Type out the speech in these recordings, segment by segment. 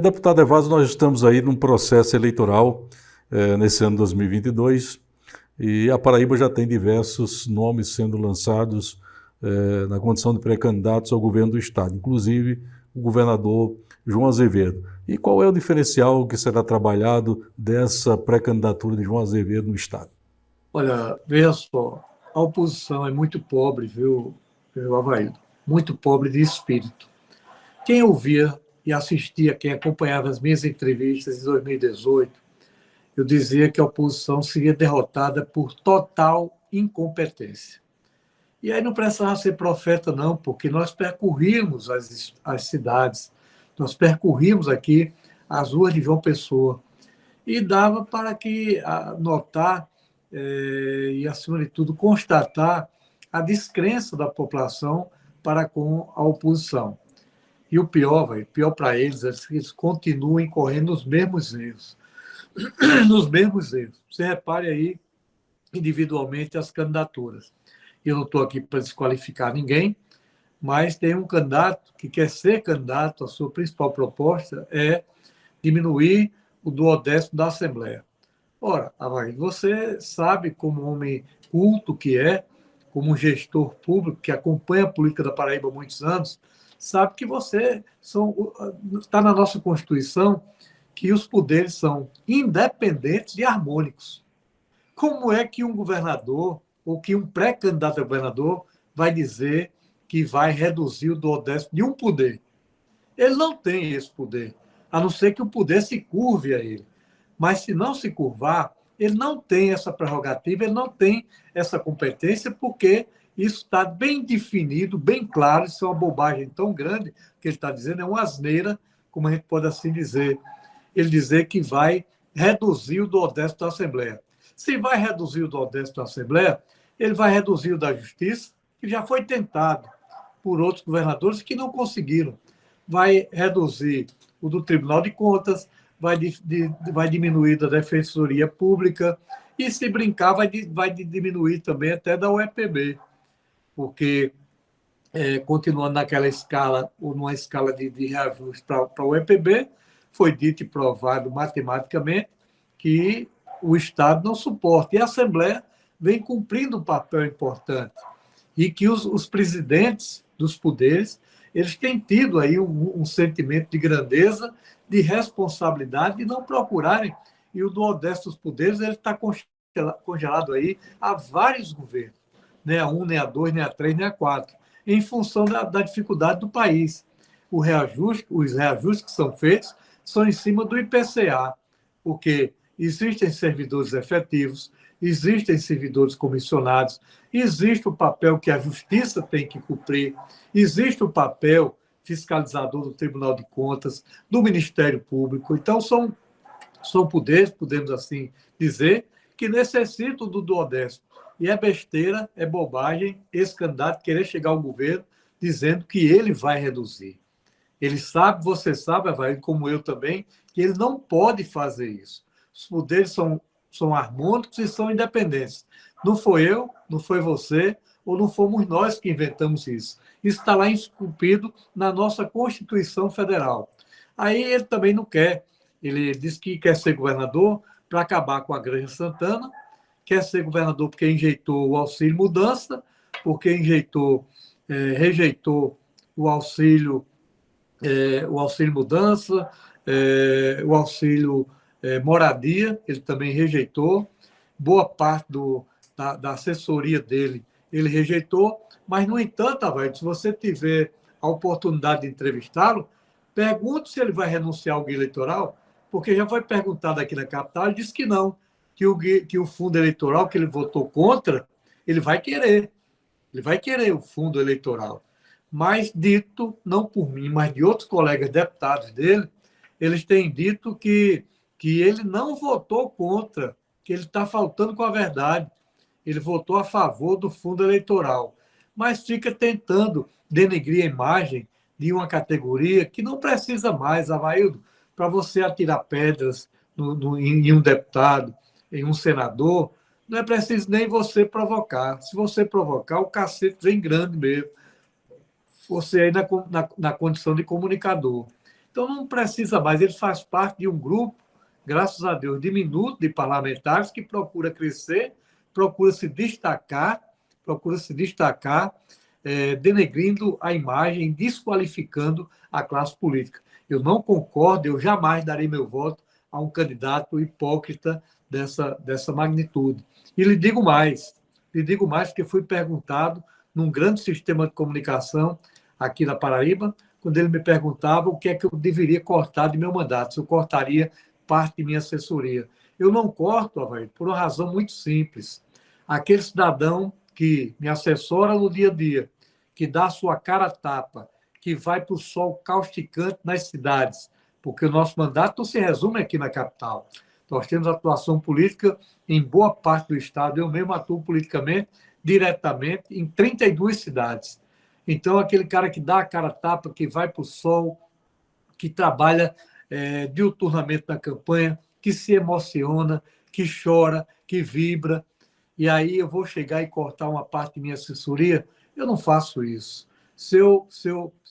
Deputado Evasio, nós estamos aí num processo eleitoral nesse ano 2022 e a Paraíba já tem diversos nomes sendo lançados na condição de pré-candidatos ao governo do Estado, inclusive o governador João Azevedo. E qual é o diferencial que será trabalhado dessa pré-candidatura de João Azevedo no Estado? Olha, veja só, a oposição é muito pobre, viu, Avaído? Muito pobre de espírito. Quem ouvia e assistia, quem acompanhava as minhas entrevistas em 2018, eu dizia que a oposição seria derrotada por total incompetência. E aí não precisava ser profeta, não, porque nós percorrimos as cidades, nós percorrimos aqui as ruas de João Pessoa, e dava para que notar e, acima de tudo, constatar a descrença da população para com a oposição. E o pior, pior para eles, é que eles continuam incorrendo nos mesmos erros. Nos mesmos erros. Você repare aí, individualmente, as candidaturas. Eu não estou aqui para desqualificar ninguém, mas tem um candidato que quer ser candidato, a sua principal proposta é diminuir o duodécimo da Assembleia. Ora, Avaí, você sabe, como homem culto que é, como um gestor público que acompanha a política da Paraíba há muitos anos, sabe que você está na nossa Constituição que os poderes são independentes e harmônicos. Como é que um governador ou que um pré-candidato a governador vai dizer que vai reduzir o duodécimo de um poder? Ele não tem esse poder, a não ser que o poder se curve a ele. Mas se não se curvar, ele não tem essa prerrogativa, ele não tem essa competência, porque isso está bem definido, bem claro, isso é uma bobagem tão grande que ele está dizendo, é uma asneira, como a gente pode assim dizer. Ele dizer que vai reduzir o duodécimo da Assembleia. Se vai reduzir o duodécimo da Assembleia, ele vai reduzir o da Justiça, que já foi tentado por outros governadores que não conseguiram. Vai reduzir o do Tribunal de Contas, vai diminuir da Defensoria Pública e, se brincar, vai diminuir também até da UEPB, porque, continuando naquela escala, ou numa escala de reajuste para a UEPB, foi dito e provado matematicamente que o Estado não suporta. E a Assembleia vem cumprindo um papel importante. E que os presidentes dos poderes, eles têm tido aí um sentimento de grandeza, de responsabilidade, de não procurarem. E o duodécimo dos poderes ele está congelado aí há vários governos. Nem a 1, nem a 2, nem a 3, nem a 4, em função da dificuldade do país. Os reajustes que são feitos são em cima do IPCA, porque existem servidores efetivos, existem servidores comissionados, existe o papel que a Justiça tem que cumprir, existe o papel fiscalizador do Tribunal de Contas, do Ministério Público. Então, são poderes, podemos assim dizer, que necessitam do duodécimo. E é besteira, é bobagem esse candidato querer chegar ao governo dizendo que ele vai reduzir. Ele sabe, você sabe, Avaí, como eu também, que ele não pode fazer isso. Os poderes são harmônicos e são independentes. Não foi eu, não foi você, ou não fomos nós que inventamos isso. Isso está lá esculpido na nossa Constituição Federal. Aí ele também não quer. Ele diz que quer ser governador para acabar com a Granja Santana, quer ser governador porque enjeitou o auxílio mudança, porque rejeitou o auxílio mudança, o auxílio moradia, ele também rejeitou, boa parte da assessoria dele ele rejeitou, mas, no entanto, Avaí, se você tiver a oportunidade de entrevistá-lo, pergunte se ele vai renunciar ao guia eleitoral, porque já foi perguntado aqui na capital, ele disse que não, que o fundo eleitoral que ele votou contra, ele vai querer o fundo eleitoral. Mas dito, não por mim, mas de outros colegas deputados dele, eles têm dito que ele não votou contra, que ele está faltando com a verdade. Ele votou a favor do fundo eleitoral, mas fica tentando denegrir a imagem de uma categoria que não precisa mais, Availdo, para você atirar pedras em um deputado, em um senador, não é preciso nem você provocar. Se você provocar, o cacete vem grande mesmo. Você aí na condição de comunicador. Então não precisa mais, ele faz parte de um grupo, graças a Deus, diminuto de parlamentares que procura crescer, procura se destacar, denegrindo a imagem, desqualificando a classe política. Eu não concordo, eu jamais darei meu voto a um candidato hipócrita dessa magnitude. E lhe digo mais porque fui perguntado num grande sistema de comunicação aqui na Paraíba, quando ele me perguntava o que é que eu deveria cortar de meu mandato, se eu cortaria parte de minha assessoria. Eu não corto, Avair, por uma razão muito simples. Aquele cidadão que me assessora no dia a dia, que dá a sua cara a tapa, que vai para o sol causticante nas cidades, porque o nosso mandato não se resume aqui na capital. Nós temos atuação política em boa parte do estado. Eu mesmo atuo politicamente, diretamente, em 32 cidades. Então, aquele cara que dá a cara a tapa, que vai para o sol, que trabalha diuturnamente na campanha, que se emociona, que chora, que vibra, e aí eu vou chegar e cortar uma parte de minha assessoria, eu não faço isso. Se eu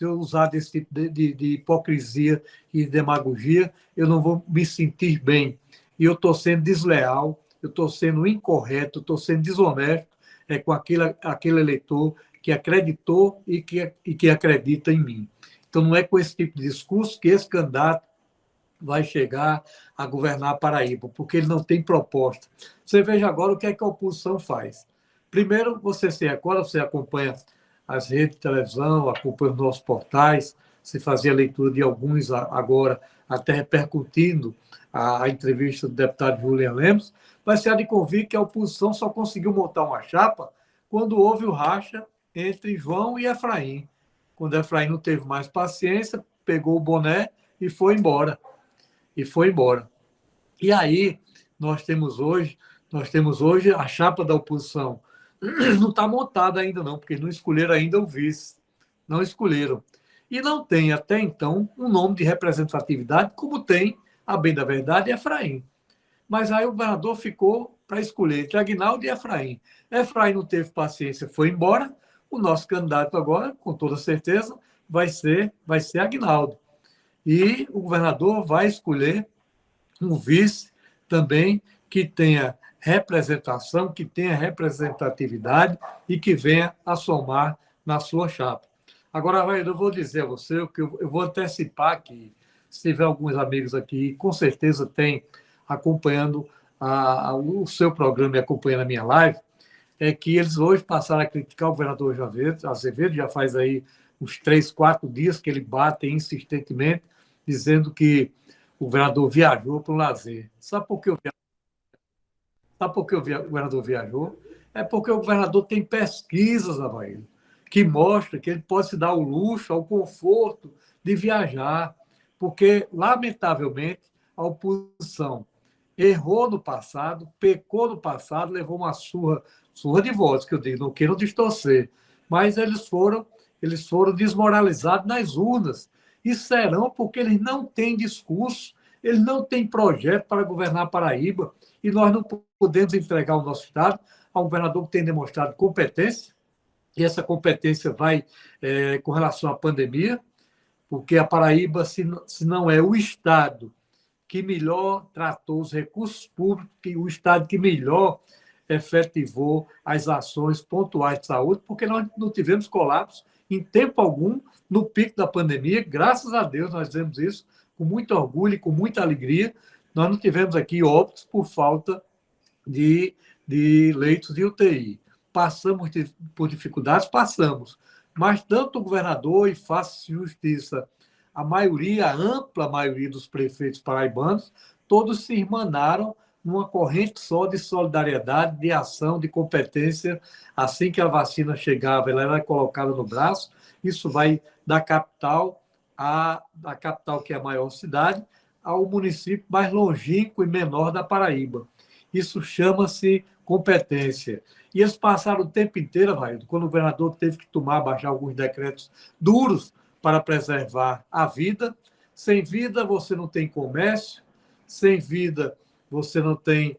usar desse tipo de hipocrisia e demagogia, eu não vou me sentir bem. E eu estou sendo desleal, eu estou sendo incorreto, estou sendo desonesto com aquele eleitor que acreditou e que acredita em mim. Então, não é com esse tipo de discurso que esse candidato vai chegar a governar a Paraíba, porque ele não tem proposta. Você veja agora o que é que a oposição faz. Primeiro, você se recorda, você acompanha as redes de televisão, acompanha os nossos portais, se fazia leitura de alguns agora, até repercutindo a entrevista do deputado Julian Lemos, mas se há de convir que a oposição só conseguiu montar uma chapa quando houve o racha entre João e Efraim. Quando Efraim não teve mais paciência, pegou o boné e foi embora. E aí, nós temos hoje a chapa da oposição. Não está montada ainda não, porque não escolheram ainda o vice. Não escolheram. E não tem, até então, um nome de representatividade, como tem, a bem da verdade, Efraim. Mas aí o governador ficou para escolher entre Aguinaldo e Efraim. Efraim não teve paciência, foi embora. O nosso candidato agora, com toda certeza, vai ser Aguinaldo. E o governador vai escolher um vice também que tenha representação, que tenha representatividade e que venha a somar na sua chapa. Agora, eu vou dizer a você que eu vou antecipar aqui, se tiver alguns amigos aqui, com certeza tem acompanhando o seu programa e acompanhando a minha live, é que eles hoje passaram a criticar o governador Azevedo, já faz aí uns 3, 4 dias que ele bate insistentemente, dizendo que o governador viajou para o lazer. Sabe por que o governador viajou? É porque o governador tem pesquisas, Avair, que mostram que ele pode se dar o luxo, o conforto de viajar, porque, lamentavelmente, a oposição errou no passado, pecou no passado, levou uma surra de votos, que eu digo, não quero distorcer, mas eles foram desmoralizados nas urnas, e serão porque eles não têm discurso, eles não têm projeto para governar a Paraíba, e nós não podemos entregar o nosso Estado a um governador que tem demonstrado competência, e essa competência vai com relação à pandemia, porque a Paraíba, se não é o Estado que melhor tratou os recursos públicos, o Estado que melhor efetivou as ações pontuais de saúde, porque nós não tivemos colapso em tempo algum no pico da pandemia. Graças a Deus nós fizemos isso com muito orgulho e com muita alegria. Nós não tivemos aqui óbitos por falta de leitos de UTI. Passamos por dificuldades, passamos. Mas tanto o governador, e faça justiça, a ampla maioria dos prefeitos paraibanos, todos se irmanaram numa corrente só de solidariedade, de ação, de competência. Assim que a vacina chegava, ela era colocada no braço. Isso vai da capital, que é a maior cidade, ao município mais longínquo e menor da Paraíba. Isso chama-se competência. E eles passaram o tempo inteiro, Raildo, quando o governador teve que baixar alguns decretos duros para preservar a vida. Sem vida, você não tem comércio. Sem vida, você não tem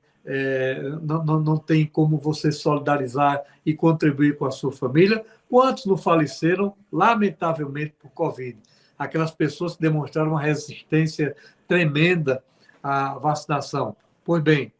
como você solidarizar e contribuir com a sua família. Quantos não faleceram, lamentavelmente, por Covid? aquelas pessoas que demonstraram uma resistência tremenda à vacinação. Pois bem,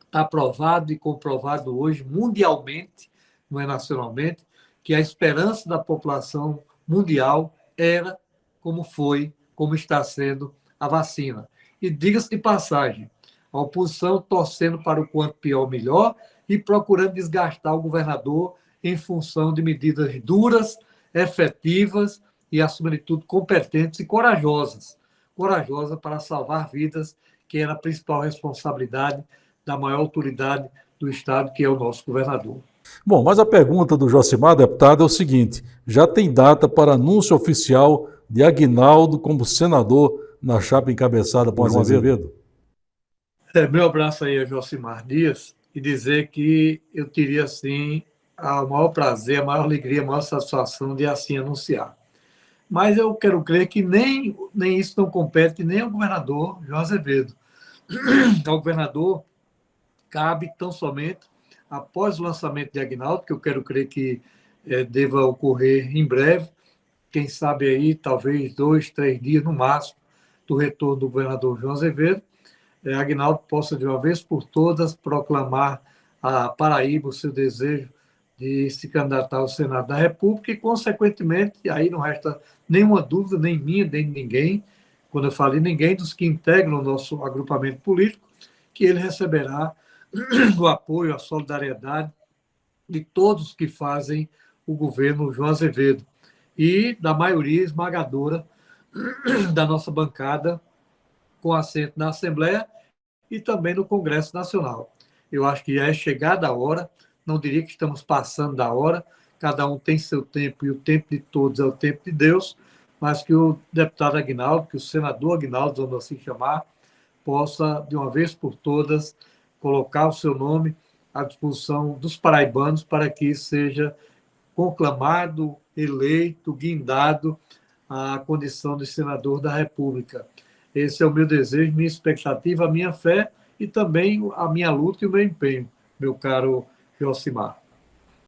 está provado e comprovado hoje, mundialmente, não é nacionalmente, que a esperança da população mundial era, como foi, como está sendo a vacina. E diga-se de passagem, a oposição torcendo para o quanto pior, melhor, e procurando desgastar o governador em função de medidas duras, efetivas e, acima de tudo, competentes e corajosas. Corajosa para salvar vidas, que era a principal responsabilidade da maior autoridade do Estado, que é o nosso governador. Bom, mas a pergunta do Josimar, deputado, é o seguinte: já tem data para anúncio oficial de Aguinaldo como senador na chapa encabeçada por João Azevedo? Meu abraço aí a Josimar Dias e dizer que eu teria, sim, o maior prazer, a maior alegria, a maior satisfação de assim anunciar. Mas eu quero crer que nem isso não compete nem ao governador João Azevedo. Ao governador cabe tão somente, após o lançamento de Aguinaldo, que eu quero crer que deva ocorrer em breve, quem sabe aí, talvez 2, 3 dias no máximo, do retorno do governador João Azevedo, Aguinaldo possa, de uma vez por todas, proclamar a Paraíba o seu desejo de se candidatar ao Senado da República e, consequentemente, aí não resta nenhuma dúvida, nem minha, nem de ninguém, quando eu falo de ninguém, dos que integram o nosso agrupamento político, que ele receberá o apoio, a solidariedade de todos que fazem o governo João Azevedo e da maioria esmagadora da nossa bancada, com assento na Assembleia e também no Congresso Nacional. Eu acho que é chegada a hora, não diria que estamos passando da hora, cada um tem seu tempo e o tempo de todos é o tempo de Deus, mas que o deputado Aguinaldo, que o senador Aguinaldo, vamos assim chamar, possa, de uma vez por todas, colocar o seu nome à disposição dos paraibanos para que seja conclamado, eleito, guindado à condição de senador da República. Esse é o meu desejo, minha expectativa, a minha fé e também a minha luta e o meu empenho, meu caro Josimar.